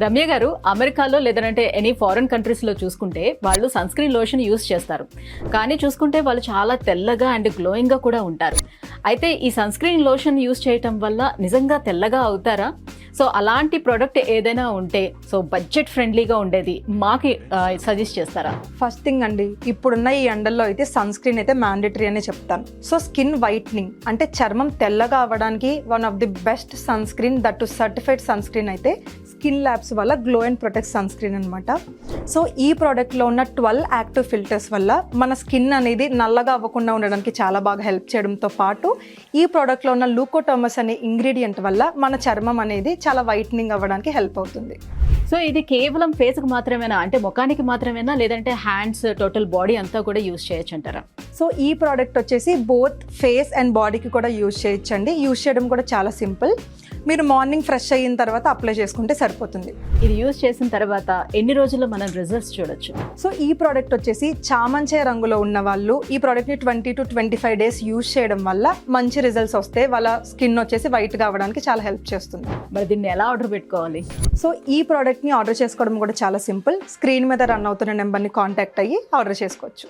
రమ్య గారు, అమెరికాలో లేదంటే ఎనీ ఫారెన్ కంట్రీస్లో చూసుకుంటే వాళ్ళు సన్ స్క్రీన్ లోషన్ యూస్ చేస్తారు. కానీ చూసుకుంటే వాళ్ళు చాలా తెల్లగా అండ్ గ్లోయింగ్గా కూడా ఉంటారు. అయితే ఈ సన్ స్క్రీన్ లోషన్ యూస్ చేయటం వల్ల నిజంగా తెల్లగా అవుతారా? సో అలాంటి ప్రోడక్ట్ ఏదైనా ఉంటే సో బడ్జెట్ ఫ్రెండ్లీగా ఉండేది మాకు సజెస్ట్ చేస్తారా? ఫస్ట్ థింగ్ అండి, ఇప్పుడున్న ఈ ఎండల్లో అయితే సన్ స్క్రీన్ అయితే మ్యాండేటరీ అనే చెప్తాను. సో స్కిన్ వైట్నింగ్ అంటే చర్మం తెల్లగా అవ్వడానికి one of the best sunscreen, that certified sunscreen అయితే స్కిన్ ల్యాబ్స్ వల్ల glow and protect sunscreen అనమాట. సో ఈ ప్రోడక్ట్లో ఉన్న 12 యాక్టివ్ ఫిల్టర్స్ వల్ల మన స్కిన్ అనేది నల్లగా అవ్వకుండా ఉండడానికి చాలా బాగా హెల్ప్ చేయడంతో పాటు ఈ ప్రోడక్ట్లో ఉన్న లూకోటర్మస్ అనే ఇంగ్రీడియంట్ వల్ల మన చర్మం అనేది చాలా వైట్నింగ్ అవ్వడానికి హెల్ప్ అవుతుంది. సో ఇది కేవలం ఫేస్కి మాత్రమేనా, అంటే ముఖానికి మాత్రమేనా, లేదంటే హ్యాండ్స్ టోటల్ బాడీ అంతా కూడా యూస్ చేయొచ్చు అంటారా? సో ఈ ప్రోడక్ట్ వచ్చేసి బోత్ ఫేస్ అండ్ బాడీకి కూడా యూజ్ చేయొచ్చండి. యూజ్ చేయడం కూడా చాలా సింపుల్. మీరు మార్నింగ్ ఫ్రెష్ అయిన తర్వాత అప్లై చేసుకుంటే సరిపోతుంది. ఇది యూస్ చేసిన తర్వాత ఎన్ని రోజుల్లో మనం రిజల్ట్స్ చూడొచ్చు? సో ఈ ప్రోడక్ట్ వచ్చేసి చామంచే రంగులో ఉన్న వాళ్ళు ఈ ప్రోడక్ట్ని 20 to 25 days యూజ్ చేయడం వల్ల మంచి రిజల్ట్స్ వస్తే వాళ్ళ స్కిన్ వచ్చేసి వైట్గా అవ్వడానికి చాలా హెల్ప్ చేస్తుంది. మరి దీన్ని ఎలా ఆర్డర్ పెట్టుకోవాలి? సో ఈ ప్రోడక్ట్ని ఆర్డర్ చేసుకోవడం కూడా చాలా సింపుల్. స్క్రీన్ మీద రన్ అవుతున్న నెంబర్ని కాంటాక్ట్ అయ్యి ఆర్డర్ చేసుకోవచ్చు.